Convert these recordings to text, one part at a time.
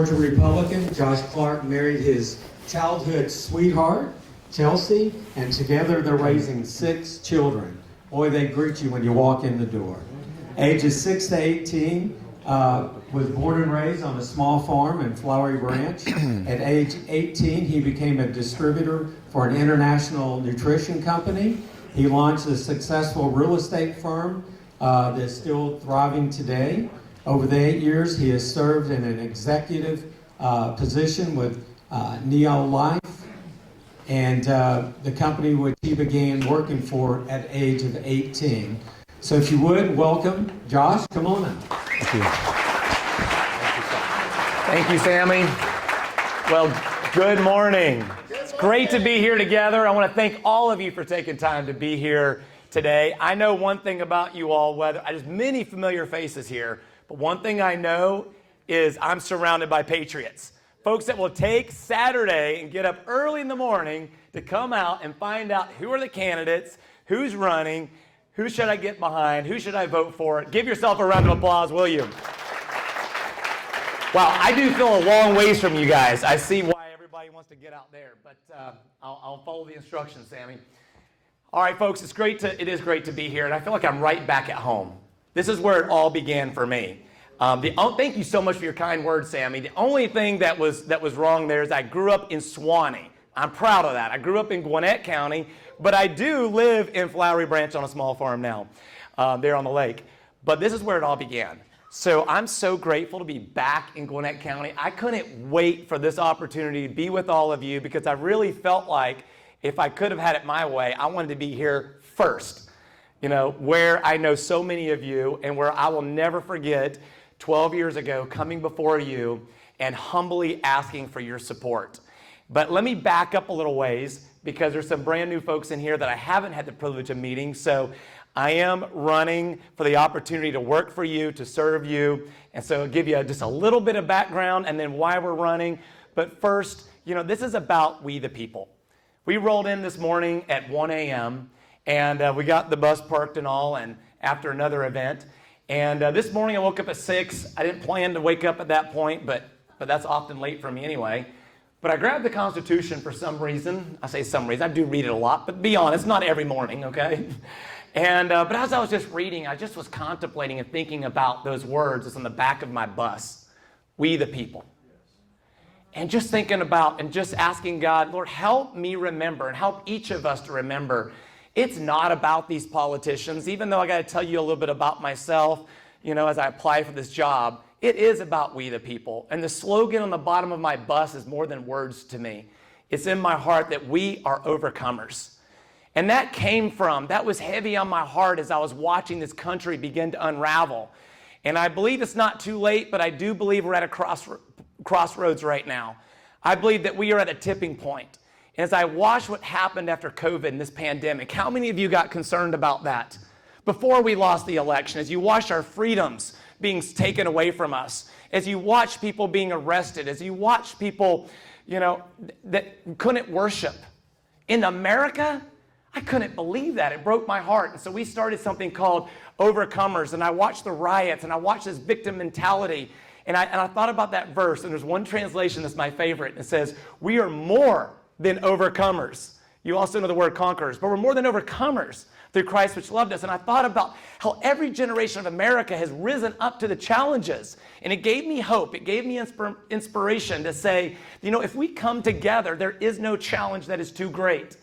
Georgia Republican. Josh Clark married his childhood sweetheart, Chelsey, and together they're raising 6 children. Boy, they greet you when you walk in the door. Ages 6 to 18, was born and raised on a small farm in Flowery Branch. At age 18, he became a distributor for an international nutrition company. He launched a successful real estate firm that's still thriving today. Over the 8 years, he has served in an executive position with Neo Life, and the company which he began working for at the age of 18. So if you would, welcome Josh. Come on up. Thank you. Thank you, Sammy. Well, good morning. It's great to be here together. I want to thank all of you for taking time to be here today. I know one thing about you all, there's many familiar faces here, but one thing I know is I'm surrounded by patriots. Folks that will take Saturday and get up early in the morning to come out and find out who are the candidates, who's running, who should I get behind, who should I vote for. Give yourself a round of applause, will you? Wow, I do feel a long ways from you guys. I see why everybody wants to get out there, but I'll follow the instructions, Sammy. All right, folks, it is great to be here, and I feel like I'm right back at home. This is where it all began for me. Thank you so much for your kind words, Sammy. The only thing that was wrong there is I grew up in Suwanee. I'm proud of that. I grew up in Gwinnett County, but I do live in Flowery Branch on a small farm now, there on the lake. But this is where it all began. So I'm so grateful to be back in Gwinnett County. I couldn't wait for this opportunity to be with all of you because I really felt like if I could have had it my way, I wanted to be here first. You know, where I know so many of you and where I will never forget 12 years ago coming before you and humbly asking for your support. But let me back up a little ways because there's some brand new folks in here that I haven't had the privilege of meeting. So I am running for the opportunity to work for you, to serve you. And so I'll give you just a little bit of background and then why we're running. But first, you know, this is about we the people. We rolled in this morning at 1 a.m. and we got the bus parked and all, and after another event. And this morning I woke up at 6. I didn't plan to wake up at that point, but that's often late for me anyway. But I grabbed the Constitution for some reason. I say some reason. I do read it a lot, but be honest, not every morning, okay? And but as I was just reading, I just was contemplating and thinking about those words that's on the back of my bus, we the people. And just thinking about and just asking God, Lord, help me remember and help each of us to remember it's not about these politicians, even though I got to tell you a little bit about myself, you know, as I apply for this job. It is about we the people. And the slogan on the bottom of my bus is more than words to me. It's in my heart that we are overcomers. And that was heavy on my heart as I was watching this country begin to unravel. And I believe it's not too late, but I do believe we're at a crossroads right now. I believe that we are at a tipping point. And as I watched what happened after COVID and this pandemic, how many of you got concerned about that? Before we lost the election, as you watched our freedoms being taken away from us, as you watched people being arrested, as you watched people, you know, that couldn't worship. In America, I couldn't believe that. It broke my heart. And so we started something called Overcomers, and I watched the riots, and I watched this victim mentality, and I thought about that verse, and there's one translation that's my favorite. It says, we are more than overcomers. You also know the word conquerors, but we're more than overcomers through Christ which loved us. And I thought about how every generation of America has risen up to the challenges. And it gave me hope. It gave me inspiration to say, you know, if we come together, there is no challenge that is too great.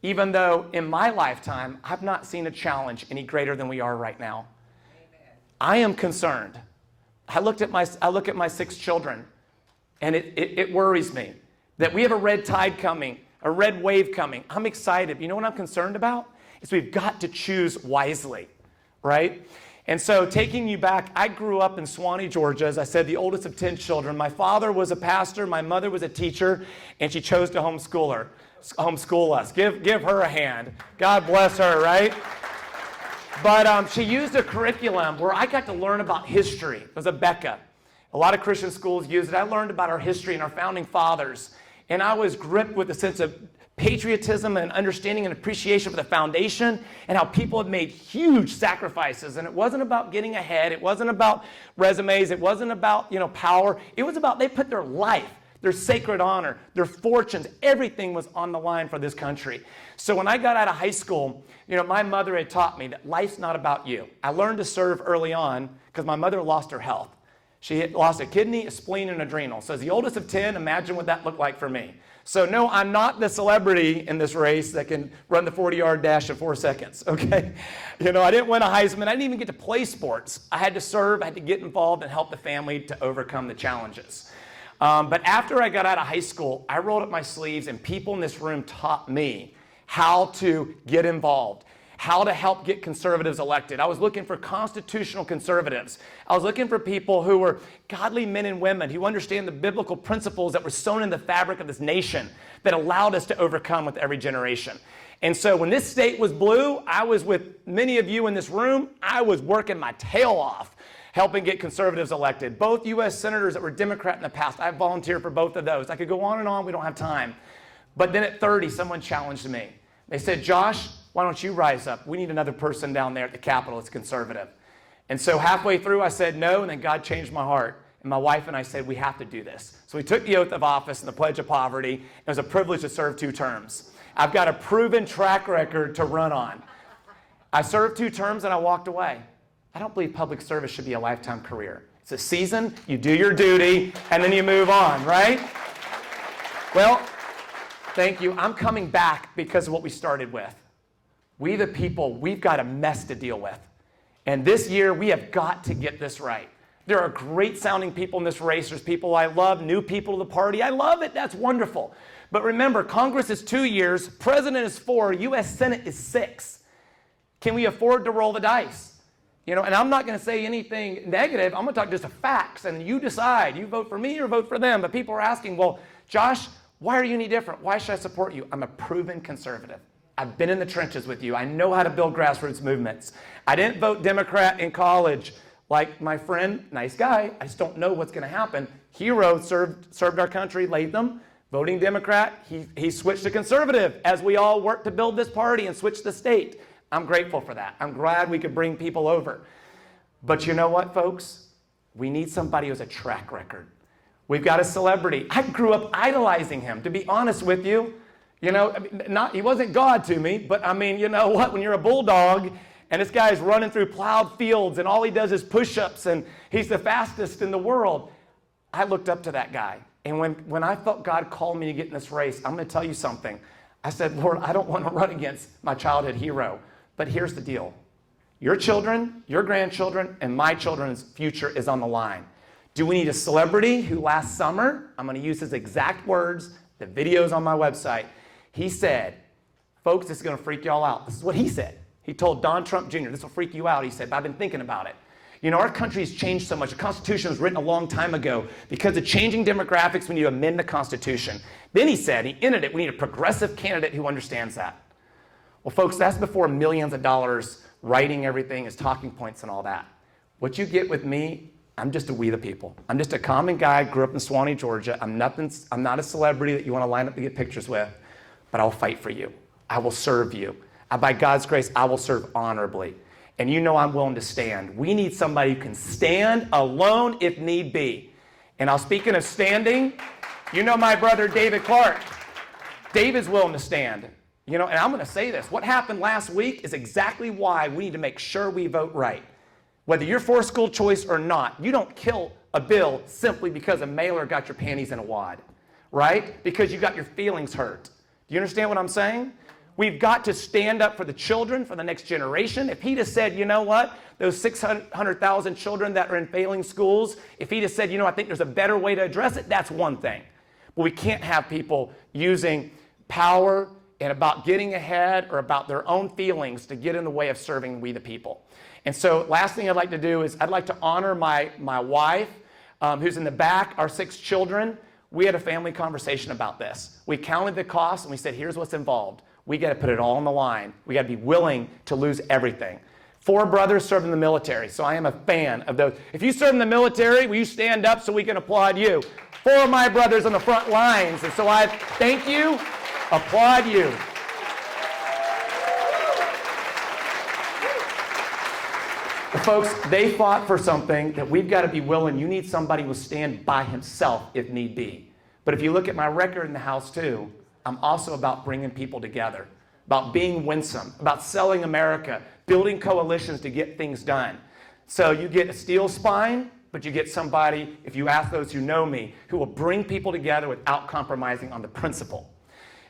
Even though in my lifetime, I've not seen a challenge any greater than we are right now. Amen. I am concerned. I look at my 6 children, and it worries me that we have a red tide coming, a red wave coming. I'm excited. You know what I'm concerned about? Is we've got to choose wisely, right? And so taking you back, I grew up in Suwanee, Georgia, as I said, the oldest of 10 children. My father was a pastor, my mother was a teacher, and she chose to homeschool us. Give her a hand. God bless her, right? But she used a curriculum where I got to learn about history. It was a Becca. A lot of Christian schools use it. I learned about our history and our founding fathers. And I was gripped with a sense of patriotism and understanding and appreciation for the foundation and how people have made huge sacrifices. And it wasn't about getting ahead. It wasn't about resumes. It wasn't about, power. It was about they put their life, their sacred honor, their fortunes, everything was on the line for this country. So when I got out of high school, my mother had taught me that life's not about you. I learned to serve early on because my mother lost her health. She had lost a kidney, a spleen, and adrenal. So as the oldest of 10, imagine what that looked like for me. So no, I'm not the celebrity in this race that can run the 40-yard dash in 4 seconds, okay? I didn't win a Heisman. I didn't even get to play sports. I had to serve, I had to get involved and help the family to overcome the challenges. But after I got out of high school, I rolled up my sleeves and people in this room taught me how to get involved, how to help get conservatives elected. I was looking for constitutional conservatives. I was looking for people who were godly men and women who understand the biblical principles that were sown in the fabric of this nation that allowed us to overcome with every generation. And so when this state was blue, I was with many of you in this room. I was working my tail off helping get conservatives elected. Both U.S. senators that were Democrat in the past, I volunteered for both of those. I could go on and on. We don't have time. But then at 30, someone challenged me. They said, Josh, why don't you rise up? We need another person down there at the Capitol that's conservative. And so halfway through, I said no, and then God changed my heart. And my wife and I said, we have to do this. So we took the oath of office and the pledge of poverty. It was a privilege to serve 2 terms. I've got a proven track record to run on. I served 2 terms and I walked away. I don't believe public service should be a lifetime career. It's a season, you do your duty, and then you move on, right? Well, thank you. I'm coming back because of what we started with. We the people, we've got a mess to deal with. And this year, we have got to get this right. There are great sounding people in this race. There's people I love, new people to the party. I love it. That's wonderful. But remember, Congress is 2 years, President is 4, U.S. Senate is 6. Can we afford to roll the dice? And I'm not going to say anything negative. I'm going to talk just the facts, and you decide. You vote for me or vote for them. But people are asking, well, Josh, why are you any different? Why should I support you? I'm a proven conservative. I've been in the trenches with you. I know how to build grassroots movements. I didn't vote Democrat in college like my friend, nice guy. I just don't know what's going to happen. Hero served our country, Latham. Voting Democrat, he switched to conservative as we all worked to build this party and switch the state. I'm grateful for that. I'm glad we could bring people over. But you know what, folks? We need somebody who has a track record. We've got a celebrity. I grew up idolizing him, to be honest with you. He wasn't God to me, but you know what? When you're a bulldog and this guy's running through plowed fields and all he does is push-ups and he's the fastest in the world, I looked up to that guy. And when I felt God called me to get in this race, I'm going to tell you something. I said, Lord, I don't want to run against my childhood hero. But here's the deal. Your children, your grandchildren, and my children's future is on the line. Do we need a celebrity who last summer, I'm going to use his exact words, the video's on my website. He said, folks, this is going to freak y'all out. This is what he said. He told Don Trump Jr., this will freak you out. He said, but I've been thinking about it. Our country's changed so much. The Constitution was written a long time ago. Because of changing demographics, we need to amend the Constitution. Then he said, he ended it, we need a progressive candidate who understands that. Well, folks, that's before millions of dollars writing everything as talking points and all that. What you get with me, I'm just a we the people. I'm just a common guy, grew up in Suwanee, Georgia. I'm not a celebrity that you want to line up to get pictures with, but I'll fight for you. I will serve you. By God's grace, I will serve honorably. And I'm willing to stand. We need somebody who can stand alone if need be. And speaking of standing, my brother David Clark. David's willing to stand. And I'm going to say this. What happened last week is exactly why we need to make sure we vote right. Whether you're for school choice or not, you don't kill a bill simply because a mailer got your panties in a wad, right? Because you got your feelings hurt. Do you understand what I'm saying? We've got to stand up for the children, for the next generation. If he'd have said, you know what, those 600,000 children that are in failing schools, if he'd have said, I think there's a better way to address it, that's one thing. But we can't have people using power and about getting ahead or about their own feelings to get in the way of serving we the people. And so last thing I'd like to do is I'd like to honor my wife, who's in the back, our 6 children. We had a family conversation about this. We counted the costs and we said, here's what's involved. We got to put it all on the line. We got to be willing to lose everything. 4 brothers served in the military, so I am a fan of those. If you serve in the military, will you stand up so we can applaud you? 4 of my brothers on the front lines, and so I thank you. Applaud you. But folks, they fought for something that we've got to be willing. You need somebody who will stand by himself if need be. But if you look at my record in the House too, I'm also about bringing people together, about being winsome, about selling America, building coalitions to get things done. So you get a steel spine, but you get somebody, if you ask those who know me, who will bring people together without compromising on the principle.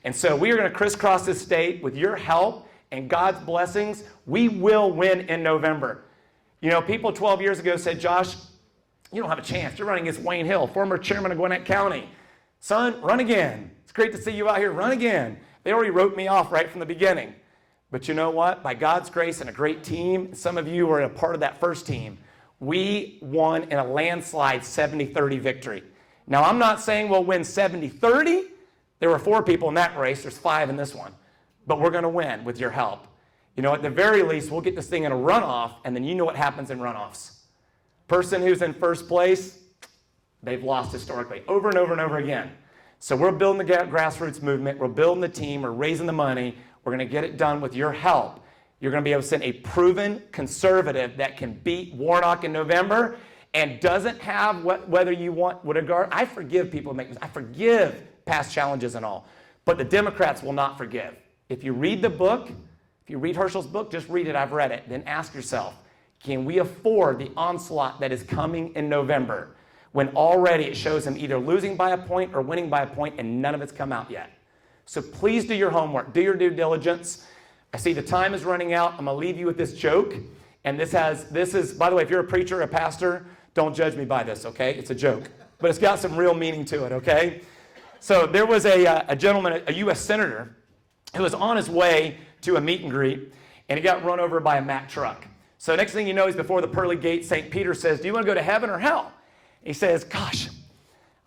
And so we are going to crisscross this state with your help and God's blessings. We will win in November. You know, people 12 years ago said, Josh, you don't have a chance. You're running against Wayne Hill, former chairman of Gwinnett County. Son, run again. It's great to see you out here. Run again. They already wrote me off right from the beginning. But you know what? By God's grace and a great team, some of you were a part of that first team, we won in a landslide 70-30 victory. Now, I'm not saying we'll win 70-30. There were 4 people in that race. There's 5 in this one. But we're going to win with your help. You know, at the very least, we'll get this thing in a runoff, and then you know what happens in runoffs. Person who's in first place, they've lost historically over and over and over again. So we're building the grassroots movement. We're building the team. We're raising the money. We're going to get it done with your help. You're going to be able to send a proven conservative that can beat Warnock in November and doesn't have whether you want regard. I forgive people who make mistakes. I forgive past challenges and all. But the Democrats will not forgive. If you read the book, if you read Herschel's book, just read it. I've read it. Then ask yourself, can we afford the onslaught that is coming in November when already it shows him either losing by a point or winning by a point and none of it's come out yet? So please do your homework. Do your due diligence. I see the time is running out. I'm going to leave you with this joke. And this is, by the way, if you're a preacher or a pastor, don't judge me by this, okay? It's a joke. But it's got some real meaning to it, okay? So there was a gentleman, a U.S. senator, who was on his way to a meet and greet, and he got run over by a Mack truck. So next thing you know, he's before the pearly gates. St. Peter says, do you want to go to heaven or hell? He says, gosh,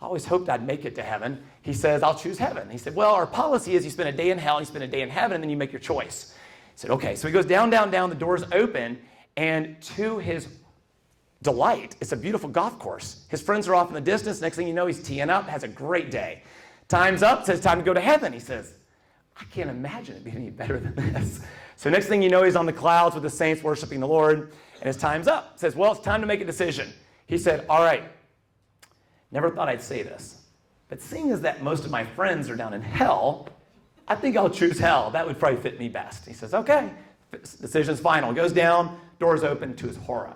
I always hoped I'd make it to heaven. He says, I'll choose heaven. He said, well, our policy is you spend a day in hell, you spend a day in heaven, and then you make your choice. He said, okay. So he goes down, down, down, the doors open, and to his delight, it's a beautiful golf course. His friends are off in the distance. Next thing you know, he's teeing up, has a great day. Time's up, says time to go to heaven. He says, I can't imagine it being any better than this. So next thing you know, he's on the clouds with the saints worshiping the Lord, and his time's up. He says, well, it's time to make a decision. He said, all right, never thought I'd say this, but seeing as that most of my friends are down in hell, I think I'll choose hell. That would probably fit me best. He says, okay, decision's final. Goes down, doors open to his horror.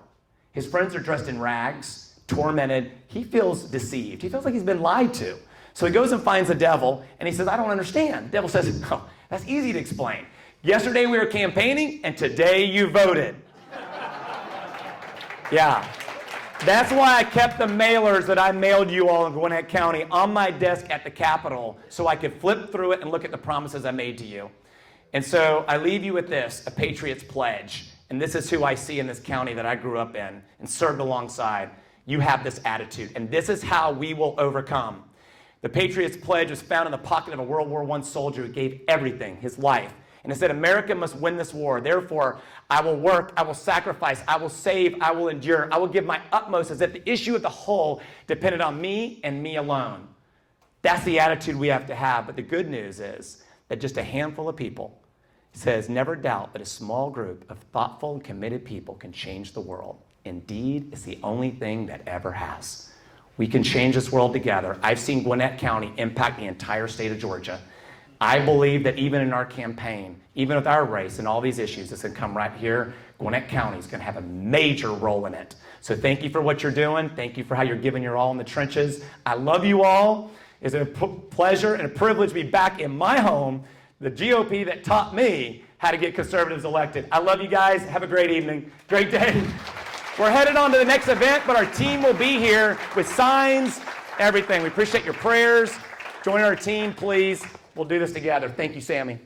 His friends are dressed in rags, tormented. He feels deceived. He feels like he's been lied to. So he goes and finds the devil, and he says, I don't understand. The devil says, no, that's easy to explain. Yesterday we were campaigning, and today you voted. Yeah. That's why I kept the mailers that I mailed you all in Gwinnett County on my desk at the Capitol so I could flip through it and look at the promises I made to you. And so I leave you with this, a Patriot's Pledge. And this is who I see in this county that I grew up in and served alongside. You have this attitude, and this is how we will overcome. The Patriot's Pledge was found in the pocket of a World War I soldier who gave everything, his life. And it said, America must win this war. Therefore, I will work, I will sacrifice, I will save, I will endure. I will give my utmost as if the issue of the whole depended on me and me alone. That's the attitude we have to have. But the good news is that just a handful of people says, never doubt that a small group of thoughtful and committed people can change the world. Indeed, it's the only thing that ever has. We can change this world together. I've seen Gwinnett County impact the entire state of Georgia. I believe that even in our campaign, even with our race and all these issues, it's going to come right here. Gwinnett County is going to have a major role in it. So thank you for what you're doing. Thank you for how you're giving your all in the trenches. I love you all. It's a pleasure and a privilege to be back in my home, the GOP that taught me how to get conservatives elected. I love you guys. Have a great evening. Great day. We're headed on to the next event, but our team will be here with signs, everything. We appreciate your prayers. Join our team, please. We'll do this together. Thank you, Sammy.